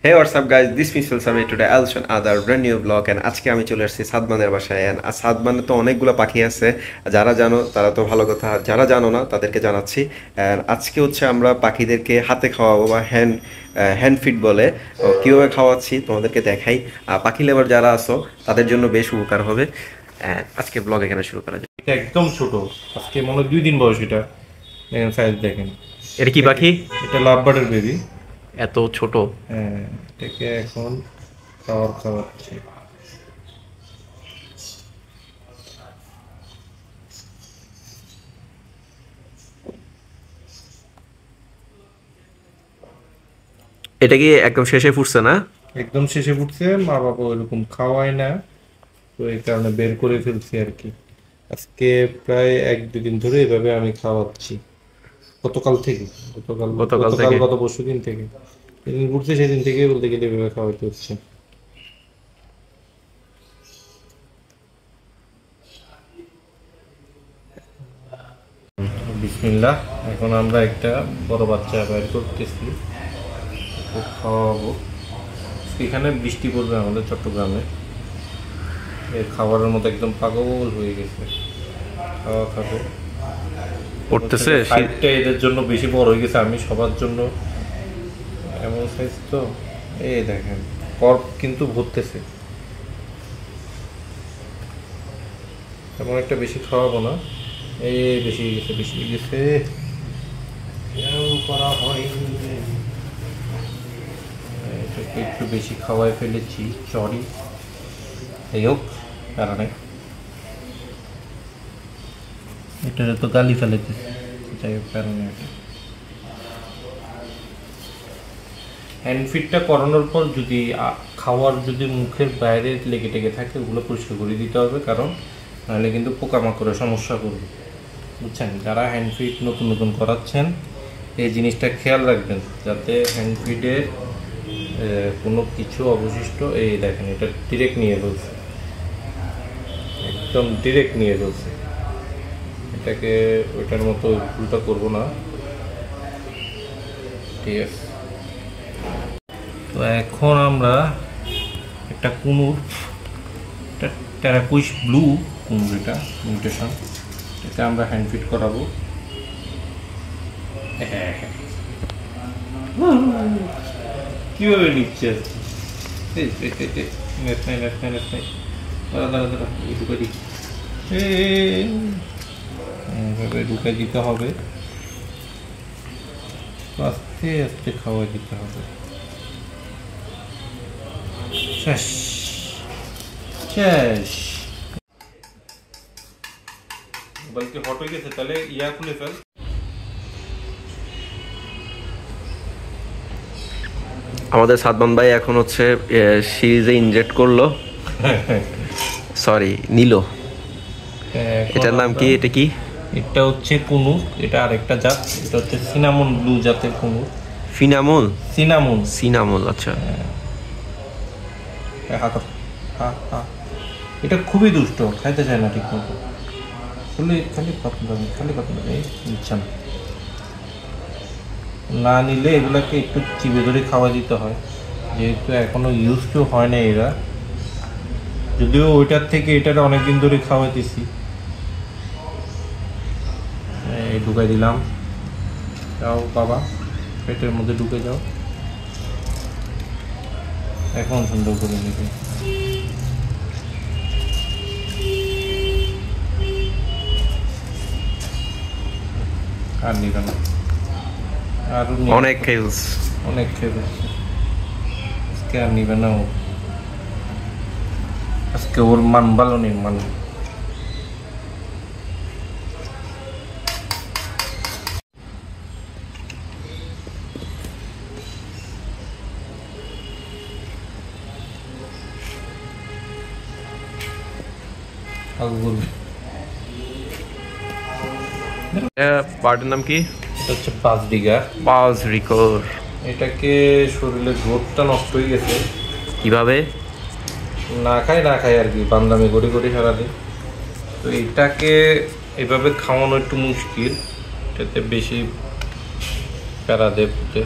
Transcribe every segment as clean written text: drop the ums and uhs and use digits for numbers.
Hey, what's up guys? This is Sami. Today I'll show another brand new vlog and আজকে আমি চলে আসছি সাদমানের বাসায় and সাদমানে তো অনেকগুলো পাখি আছে, যারা জানো তারা তো ভালো কথা, যারা জানো না তাদেরকে জানাচ্ছি। and আজকে হচ্ছে আমরা পাখিদেরকে হাতে খাওয়াবো বা হ্যান্ড ফিড বলে, কিভাবে খাওয়াচ্ছি তোমাদেরকে দেখাই। পাখি লেবার যারা আছো তাদের জন্য বেশ উপকার হবে। আজকে ব্লগ এখানে শুরু করা যায়। এটা একদম ছোট, আজকে মনে হয় 2 দিন বয়স। এটা দেখেন, সাইজ দেখেন। এটা কি পাখি? এটা লাভবার্ডের বেবি। এত ছোট? হ্যাঁ, এটাকে এখন খাওয়াচ্ছি। এটা কি একদম শেষে ফুটছে না? একদম শেষে ফুটছে, মা বাবা ওইরকম খাওয়ায় না, তো এই কারণে বের করে ফেলছি আর কি। আজকে প্রায় 1-2 দিন ধরে এভাবে আমি খাওয়াচ্ছি। গতকাল গত পরশু দিন থেকে যেদিন ফুটছে সেদিন থেকে বলতে গেলে এভাবে খাওয়াতে হচ্ছে। বিসমিল্লাহ। এখন আমরা একটা বড় বাচ্চা বের করতেছি, খাওয়াবো। এখানে বৃষ্টি পড়বে আমাদের চট্টগ্রামে, এর খাবারের মতো একদম পাগল হয়ে গেছে, খাওয়া খাবে পড়তেছে। সাইডটা এদের জন্য বেশি বড় হয়ে গেছে, আমি সবার জন্য এমন সাইজ তো। এই দেখেন, কর্প কিন্তু ভরতেছে। তেমন একটা বেশি খাওয়াবো না, এই বেশি গেছে করা হয়নি। এটাকে একটু বেশি খাওয়াই ফেলেছি, সরি। এই হোক, কারণে এটা তো গালি ফেলেছি, যাই হোক কারণে। হ্যান্ড ফিডটা করানোর পর যদি খাওয়ার যদি মুখের বাইরে লেগে টেগে থাকে, ওগুলো পরিষ্কার করে দিতে হবে, কারণ নাহলে কিন্তু পোকামাকড়ের সমস্যা করবে, বুঝছেন? যারা হ্যান্ড ফিড নতুন করাচ্ছেন এই জিনিসটা খেয়াল রাখবেন, যাতে হ্যান্ড ফিডের কোনো কিছু অবশিষ্ট, এই দেখেন এটা ডিরেক্ট নিয়ে ফেলছে, একদম ডিরেক্ট নিয়ে ফেলছে। এটাকে ওইটার মতো উল্টা করবো না, ঠিক আছে? তো এখন আমরা একটা কুনুর, এটা টেরাকুইশ ব্লু কুনুর, এটা মিউটেশন, এটা আমরা হ্যান্ড ফিট করাবো। কিভাবে নিচ্ছে, ঢুকে দিতে হবে, আস্তে আস্তে খাওয়া দিতে হবে। শেষ বলকে হট হয়ে গেছে, তাহলে ইয়া খুলে ফেল। আমাদের সাদমান ভাই এখন হচ্ছে সিরিজে ইনজেক্ট করলো, সরি নিল। এটার নাম কি? এটা কি? এটা হচ্ছে কুনুর, এটা আরেকটা জাত, এটা হচ্ছে সিনামন ব্লু জাতের কুনুর। সিনামন, আচ্ছা। এটা খুবই দুষ্ট, খাইতে চায় না ঠিক মতো, খালি কথা নিচ্ছে না। নিলে এগুলাকে একটু চিবে ধরে খাওয়া দিতে হয়, যেহেতু এখনো ইউজ টু হয় না এরা, যদিও ওইটার থেকে এটার অনেকদিন ধরে খাওয়াইতেছি। এই ঢুকাই দিলাম, যাও বাবা, পেটের মধ্যে ঢুকে যাও। এখন সুন্দর করে নেবে, আর নিবে না, আর অনেক খেয়ে আজকে আর নিবে না ও, আজকে ওর মান ভালো নেই, মান। বার্ডের নাম কি? এটা হচ্ছে বাজরিগার। এটাকে শরীরে গ্রোথটা নষ্ট হয়ে গেছে। কিভাবে? না খাই আর কি, বান্দামি গড়ি সারাদিন। তো এটাকে এভাবে খাওয়ানো একটু মুশকিল, এটাতে বেশি প্যারা দেবতে,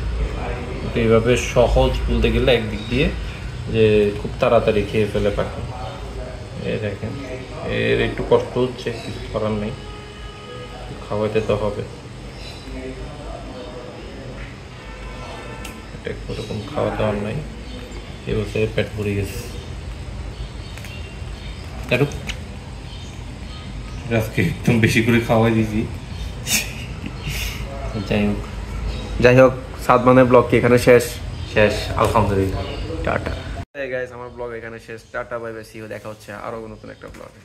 কিন্তু এইভাবে সহজ বলতে গেলে একদিক দিয়ে যে খুব তাড়াতাড়ি খেয়ে ফেলে পাখি। এই দেখেন, এর একটু কষ্ট হচ্ছে, কিছু করার নেই, খাওয়াইতে তো হবে। এটা ওরকম খাওয়া দাওয়ার নাই, এবছরে পেট ভরে গেছে। আজকে একদম বেশি করে খাওয়াই দিয়েছি। যাই হোক, সাদমানের ব্লগ কি এখানে শেষ? শেষ, আলহামদুলিল্লাহ। টাটা। গাইস, আমার ব্লগ এখানে শেষ। Tata, bye bye, see you. দেখা হচ্ছে আরো নতুন একটা ব্লগে।